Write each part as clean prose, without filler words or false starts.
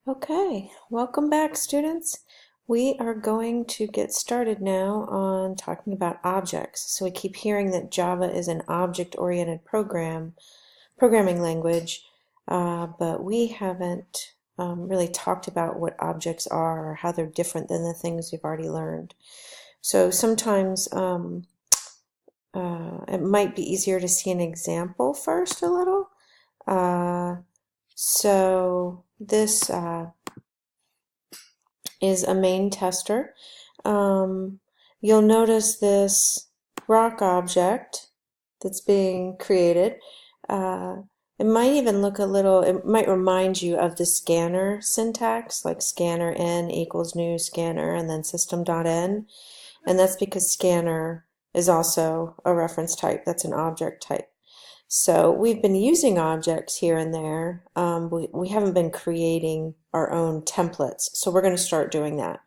Okay, welcome back, students. We are going to get started now on talking about objects. So we keep hearing that Java is an object-oriented programming language, but we haven't really talked about what objects are or how they're different than the things we've already learned. So sometimes it might be easier to see an example first a little. So this is a main tester. You'll notice this rock object that's being created. It might even look it might remind you of the scanner syntax, like scanner n equals new scanner and then system.n. And that's because scanner is also a reference type. That's an object type. So we've been using objects here and there. We haven't been creating our own templates. So we're going to start doing that.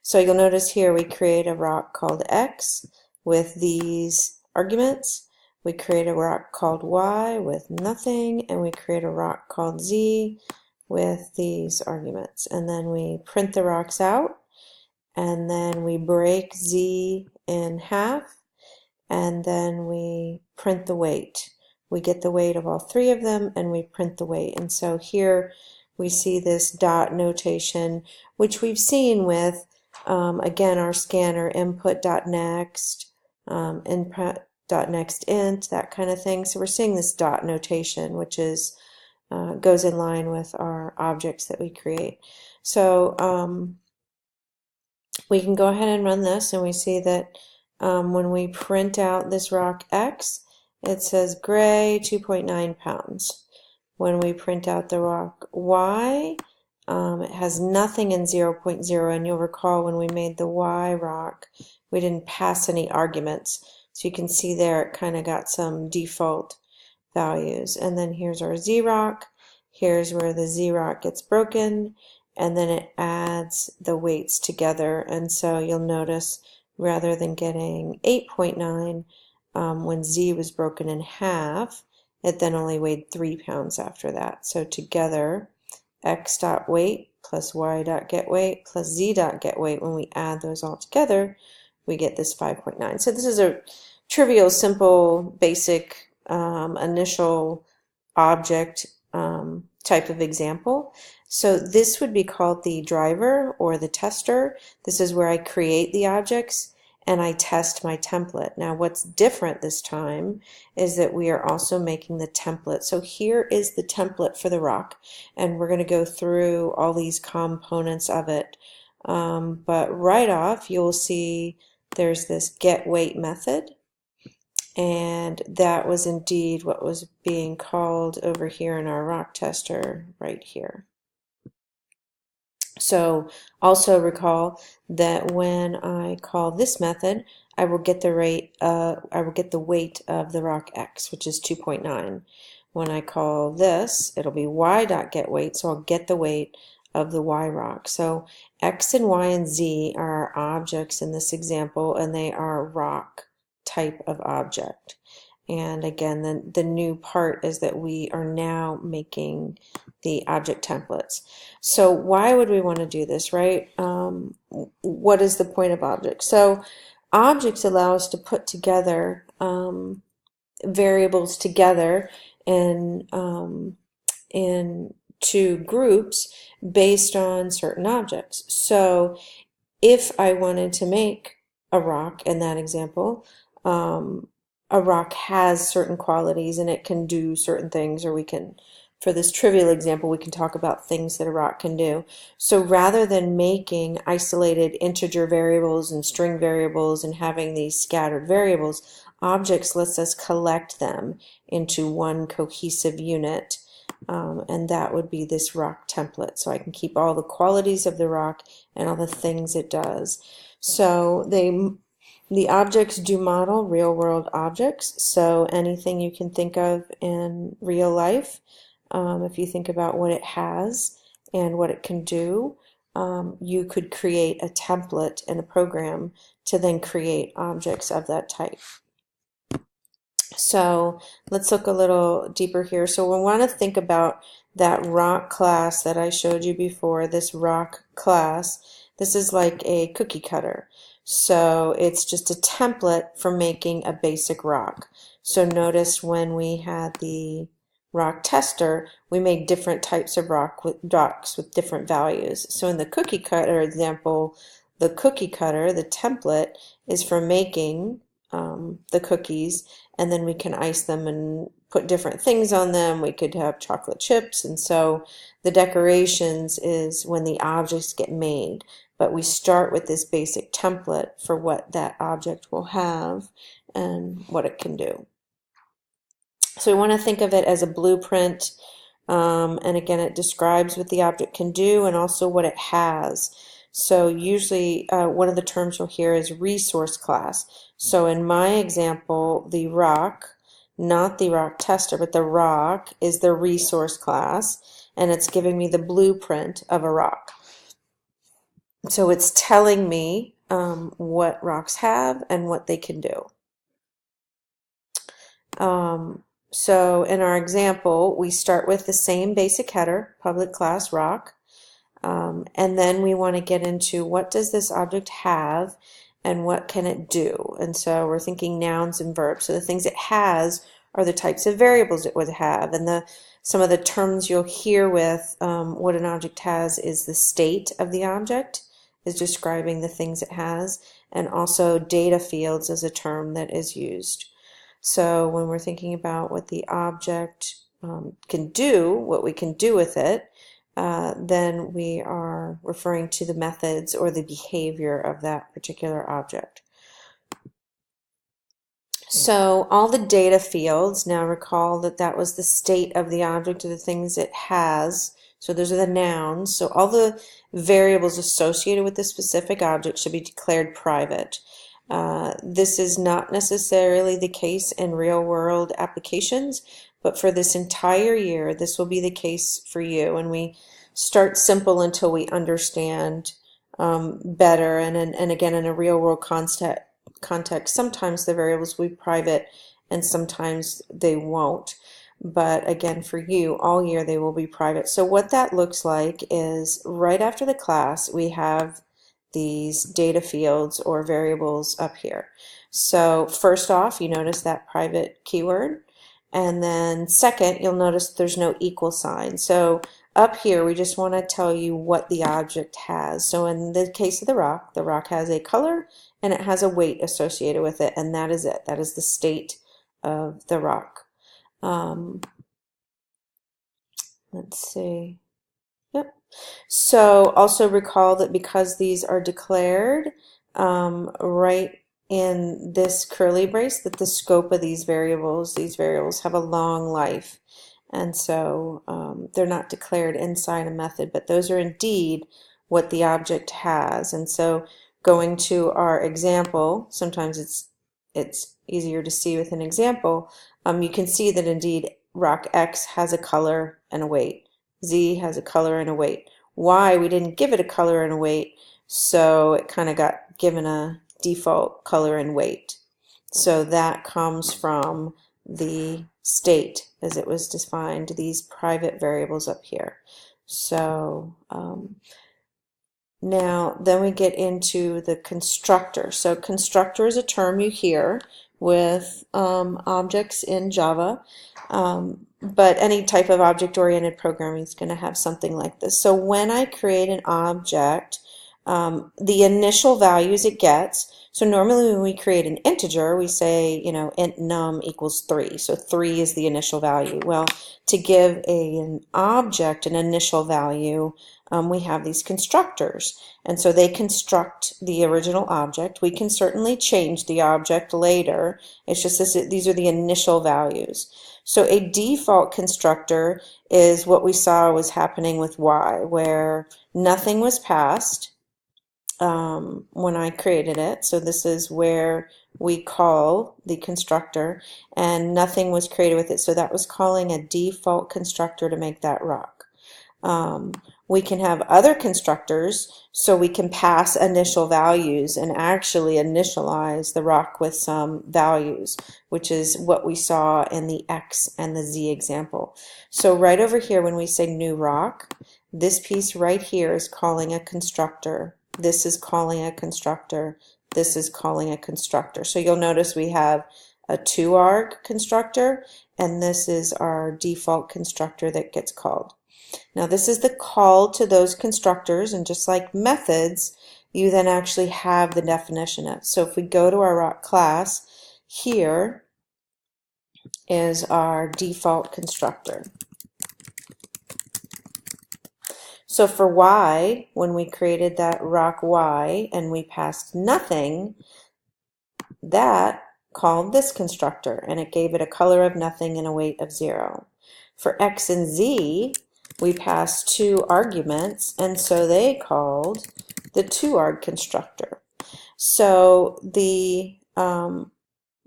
So you'll notice here we create a rock called X with these arguments. We create a rock called Y with nothing. And we create a rock called Z with these arguments. And then we print the rocks out. And then we break Z in half. And then we print the weight. We get the weight of all three of them and we print the weight. And so here we see this dot notation, which we've seen with, again, our scanner input.next, input.nextInt, that kind of thing. So we're seeing this dot notation, which is goes in line with our objects that we create. So we can go ahead and run this, and we see that when we print out this rock X, it says gray 2.9 pounds. When we print out the rock Y, it has nothing in 0.0, and you'll recall when we made the Y rock, we didn't pass any arguments. So you can see there it kind of got some default values. And then here's our Z rock. Here's where the Z rock gets broken, and then it adds the weights together. And so you'll notice rather than getting 8.9, when Z was broken in half, it then only weighed 3 pounds after that. So together, X dot weight plus Y dot get weight plus Z dot get weight, when we add those all together, we get this 5.9. So this is a trivial, simple, basic initial object type of example. So this would be called the driver or the tester. This is where I create the objects and I test my template. Now what's different this time is that we are also making the template. So here is the template for the rock, and we're going to go through all these components of it. But right off you'll see there's this get weight method, and that was indeed what was being called over here in our rock tester right here. So also recall that when I call this method, I will get the weight of the rock X, which is 2.9. When I call this, it'll be Y.getWeight, so I'll get the weight of the Y rock. So X and Y and Z are our objects in this example, and they are rock type of object. And again, the new part is that we are now making the object templates. So why would we want to do this, right? What is the point of objects? So objects allow us to put together variables together in two groups based on certain objects. So if I wanted to make a rock in that example, a rock has certain qualities and it can do certain things, or we can, for this trivial example, we can talk about things that a rock can do. So rather than making isolated integer variables and string variables and having these scattered variables, objects lets us collect them into one cohesive unit, and that would be this rock template. So I can keep all the qualities of the rock and all the things it does. So the objects do model real-world objects, so anything you can think of in real life, if you think about what it has and what it can do, you could create a template in a program to then create objects of that type. So let's look a little deeper here. So we want to think about that rock class that I showed you before, this rock class, this is like a cookie cutter. So it's just a template for making a basic rock. So notice when we had the rock tester, we made different types of rocks with different values. So in the cookie cutter example, the cookie cutter, the template, is for making the cookies, and then we can ice them and put different things on them. We could have chocolate chips, and so the decorations is when the objects get made. But we start with this basic template for what that object will have and what it can do. So we want to think of it as a blueprint, and again, it describes what the object can do and also what it has. So usually one of the terms you'll hear is resource class. So in my example, the rock, not the rock tester, but the rock is the resource class, and it's giving me the blueprint of a rock. So it's telling me what rocks have and what they can do. So in our example, we start with the same basic header, public class rock, and then we want to get into what does this object have and what can it do. And so we're thinking nouns and verbs. So the things it has are the types of variables it would have, and some of the terms you'll hear with what an object has is the state of the object, is describing the things it has, and also data fields is a term that is used. So when we're thinking about what the object can do, what we can do with it, then we are referring to the methods or the behavior of that particular object. So all the data fields, now recall that that was the state of the object or the things it has. So those are the nouns. So all the variables associated with the specific object should be declared private. This is not necessarily the case in real-world applications, but for this entire year, this will be the case for you. And we start simple until we understand better. And again, in a real-world context, sometimes the variables will be private and sometimes they won't. But again, for you, all year they will be private. So what that looks like is right after the class, we have these data fields or variables up here. So first off, you notice that private keyword, and then second, you'll notice there's no equal sign. So up here, we just want to tell you what the object has. So in the case of the rock has a color and it has a weight associated with it, and that is it. That is the state of the rock. Let's see. Yep. So also recall that because these are declared right in this curly brace, that the scope of these variables have a long life. And so they're not declared inside a method, but those are indeed what the object has. And so going to our example, sometimes it's easier to see with an example. You can see that indeed rock X has a color and a weight. Z has a color and a weight. Y, we didn't give it a color and a weight, so it kind of got given a default color and weight. So that comes from the state as it was defined, these private variables up here. So now then we get into the constructor. So constructor is a term you hear with objects in Java. But any type of object-oriented programming is going to have something like this. So when I create an object, the initial values it gets, so normally when we create an integer, we say, int num equals 3. So 3 is the initial value. Well, to give an object an initial value, we have these constructors. And so they construct the original object. We can certainly change the object later. It's just these are the initial values. So a default constructor is what we saw was happening with Y, where nothing was passed when I created it. So this is where we call the constructor, and nothing was created with it. So that was calling a default constructor to make that rock. we can have other constructors, so we can pass initial values and actually initialize the rock with some values, which is what we saw in the X and the Z example. So right over here, when we say new rock, this piece right here is calling a constructor. This is calling a constructor. This is calling a constructor. So you'll notice we have a 2-arg constructor, and this is our default constructor that gets called. Now this is the call to those constructors, and just like methods, you then actually have the definition of. So if we go to our rock class, here is our default constructor. So for Y, when we created that rock Y and we passed nothing, that called this constructor, and it gave it a color of nothing and a weight of 0. For X and Z, we passed 2 arguments, and so they called the 2-arg constructor. So the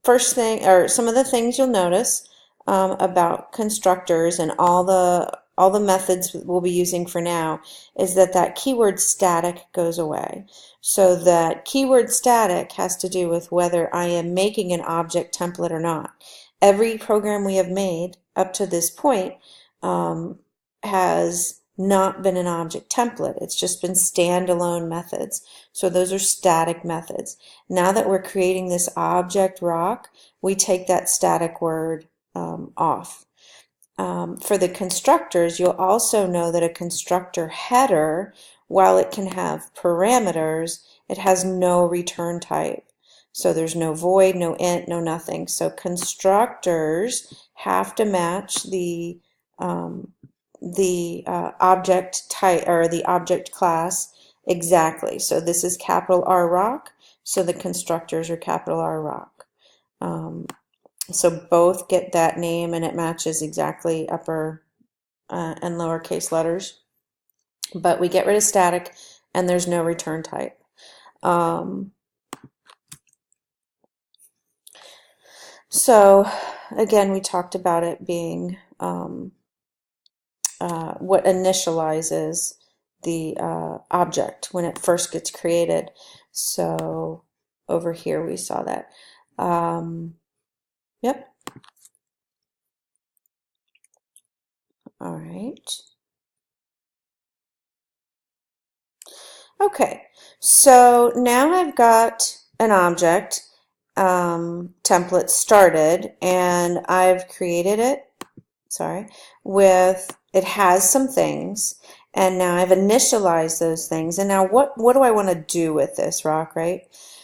first thing, or some of the things you'll notice about constructors and all the methods we'll be using for now, is that keyword static goes away. So that keyword static has to do with whether I am making an object template or not. Every program we have made up to this point has not been an object template. It's just been standalone methods. So those are static methods. Now that we're creating this object rock, we take that static word off. For the constructors, you'll also know that a constructor header, while it can have parameters, it has no return type. So there's no void, no int, no nothing. So constructors have to match the object type, or the object class, exactly. So this is capital R rock, so the constructors are capital R rock. So both get that name, and it matches exactly upper and lowercase letters. But we get rid of static, and there's no return type. So again, we talked about it being what initializes the object when it first gets created. So over here we saw that. Yep. All right. Okay, so now I've got an object template started, and I've created it, it has some things, and now I've initialized those things. And now what do I want to do with this rock, right?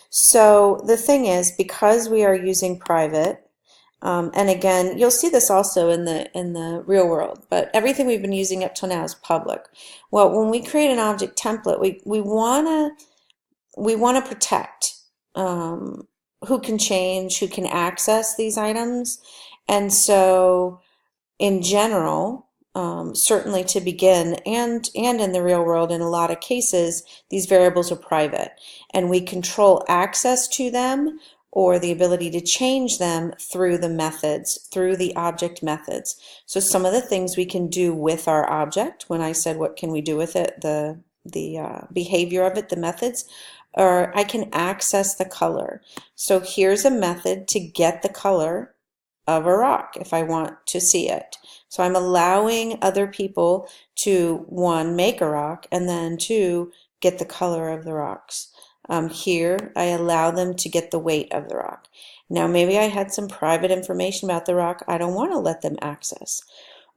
So the thing is, because we are using private, and again, you'll see this also in the real world, but everything we've been using up till now is public. Well, when we create an object template, we want to protect who can change, who can access these items. And so in general, certainly to begin, and in the real world, in a lot of cases, these variables are private, and we control access to them or the ability to change them through the methods, through the object methods. So some of the things we can do with our object, when I said what can we do with it, the behavior of it, the methods, or I can access the color. So here's a method to get the color of a rock if I want to see it. So I'm allowing other people to, 1, make a rock, and then 2, get the color of the rocks. Here I allow them to get the weight of the rock. Now maybe I had some private information about the rock I don't want to let them access.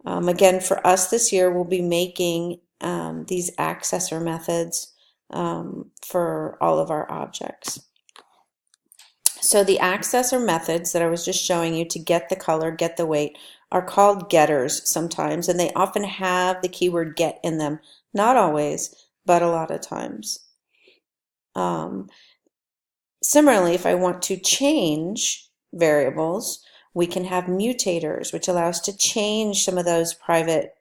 Again, for us this year, we'll be making these accessor methods for all of our objects. So the accessor methods that I was just showing you to get the color, get the weight, are called getters sometimes, and they often have the keyword get in them. Not always, but a lot of times. Similarly, if I want to change variables, we can have mutators, which allow us to change some of those private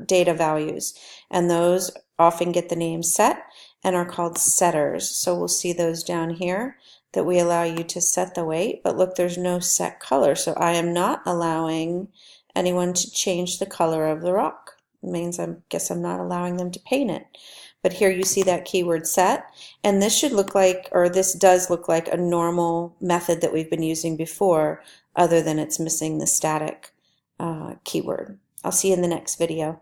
data values, and those often get the name set and are called setters. So we'll see those down here, that we allow you to set the weight, but look, there's no set color, so I am not allowing anyone to change the color of the rock. means I guess I'm not allowing them to paint it. But here you see that keyword set, and this should look like, or this does look like, a normal method that we've been using before, other than it's missing the static keyword. I'll see you in the next video.